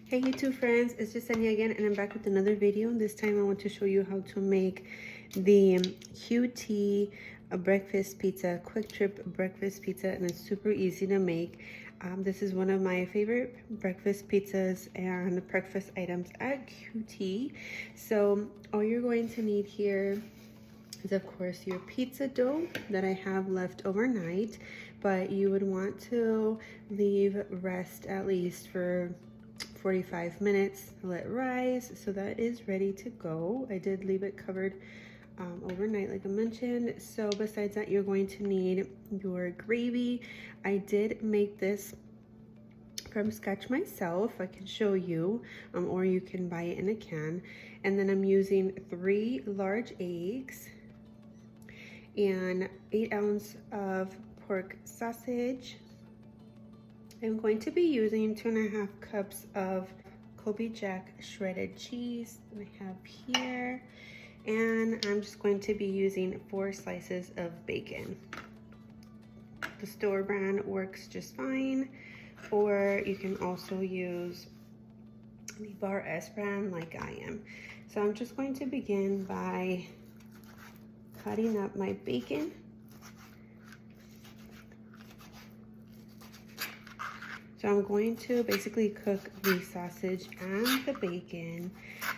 Hey YouTube friends, it's just Anya again and I'm back with another video. This time I want to show you how to make the QT breakfast pizza, quick trip breakfast pizza, and it's super easy to make. This is one of my favorite breakfast pizzas and breakfast items at QT. So all you're going to need here is of course your pizza dough that I have left overnight, but you would want to leave rest at least for 45 minutes, let it rise, so that is ready to go. I did leave it covered overnight like I mentioned. So besides that, you're going to need your gravy. I did make this from scratch myself. I can show you, or you can buy it in a can. And then I'm using 3 large eggs and 8 ounces of pork sausage. I'm going to be using 2.5 cups of Colby shredded cheese that I have here, and I'm just going to be using 4 slices of bacon. The store brand works just fine, or you can also use the Bar S brand like I am. So I'm just going to begin by cutting up my bacon. So I'm going to basically cook the sausage and the bacon.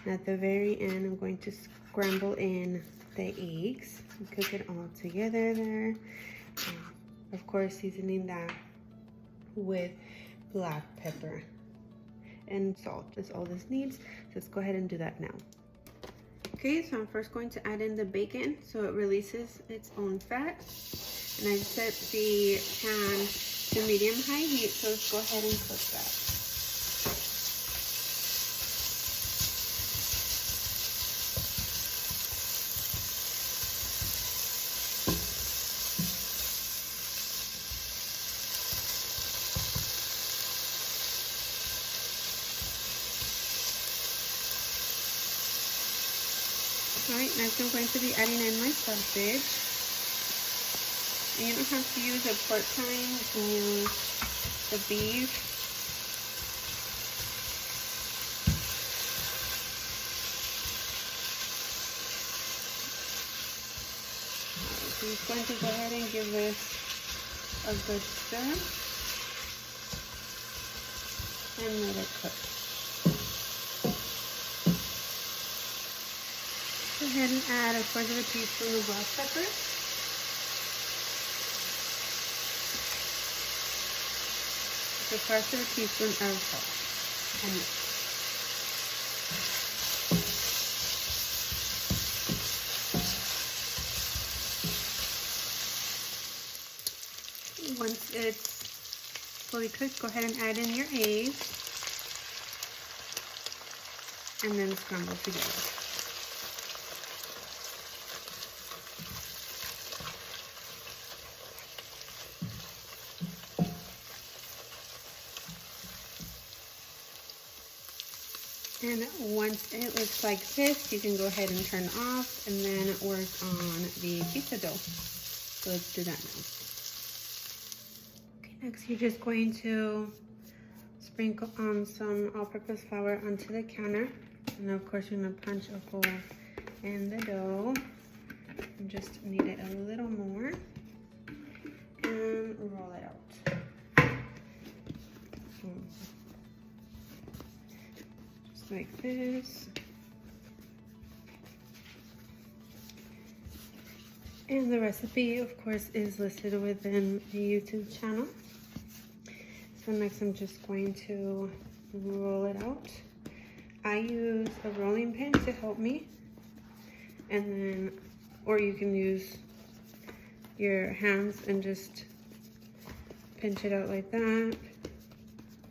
And at the very end, I'm going to scramble in the eggs and cook it all together there. Of course, seasoning that with black pepper and salt is all this needs. So let's go ahead and do that now. Okay, so I'm first going to add in the bacon so it releases its own fat. And I've set the pan to medium-high heat, so let's go ahead and cook that. Alright, next I'm going to be adding in my sausage. And you don't have to use a pork rind, you can use the beef. So I'm just going to go ahead and give this a good stir and let it cook. Go ahead and add 1/4 teaspoon of black pepper. A 1/4 teaspoon of salt and once it's fully cooked, go ahead and add in your eggs and then scramble together. And once it looks like this, you can go ahead and turn off and then work on the pizza dough. So let's do that now. Okay, next you're just going to sprinkle some all-purpose flour onto the counter. And of course you're gonna punch a hole in the dough. You just need it a little more. And roll it out. Like this. And the recipe of course is listed within the YouTube channel. So next I'm just going to roll it out. I use a rolling pin to help me, and then or you can use your hands and just pinch it out like that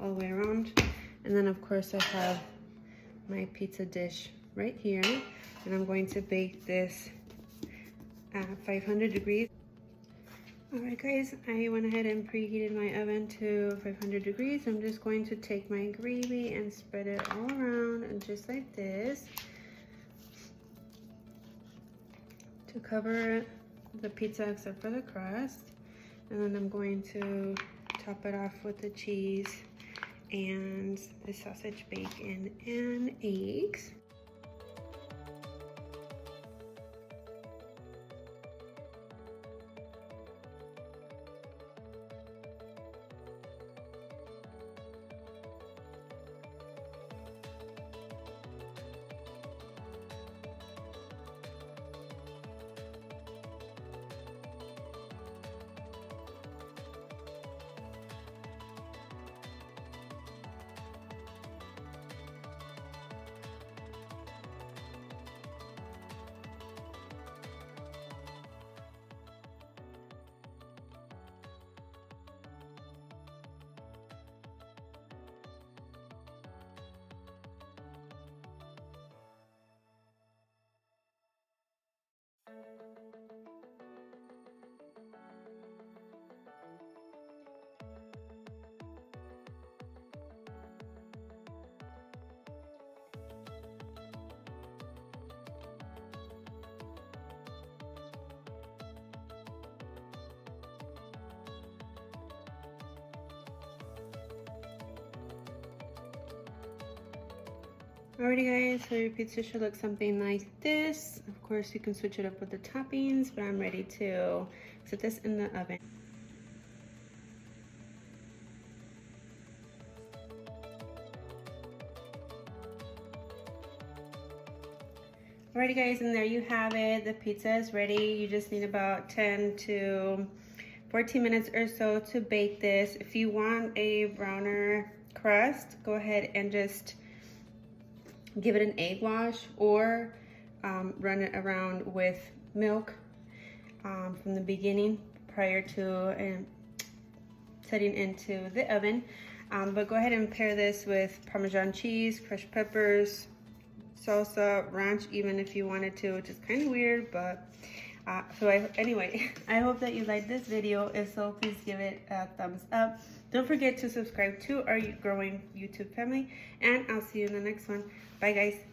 all the way around. And then of course I have my pizza dish right here, and I'm going to bake this at 500 degrees. Alright guys, I went ahead and preheated my oven to 500 degrees. I'm just going to take my gravy and spread it all around, and just like this, to cover the pizza except for the crust. And then I'm going to top it off with the cheese and the sausage, bacon, and eggs. Alrighty guys, so your pizza should look something like this. Of course you can switch it up with the toppings, but I'm ready to set this in the oven. Alrighty guys, and there you have it. The pizza is ready. You just need about 10 to 14 minutes or so to bake this. If you want a browner crust, go ahead and just give it an egg wash, or run it around with milk from the beginning prior to setting into the oven. But go ahead and pair this with Parmesan cheese, crushed peppers, salsa, ranch even if you wanted to, which is kind of weird, but anyway, I hope that you liked this video. If so, please give it a thumbs up. Don't forget to subscribe to our growing YouTube family, and I'll see you in the next one. Bye guys.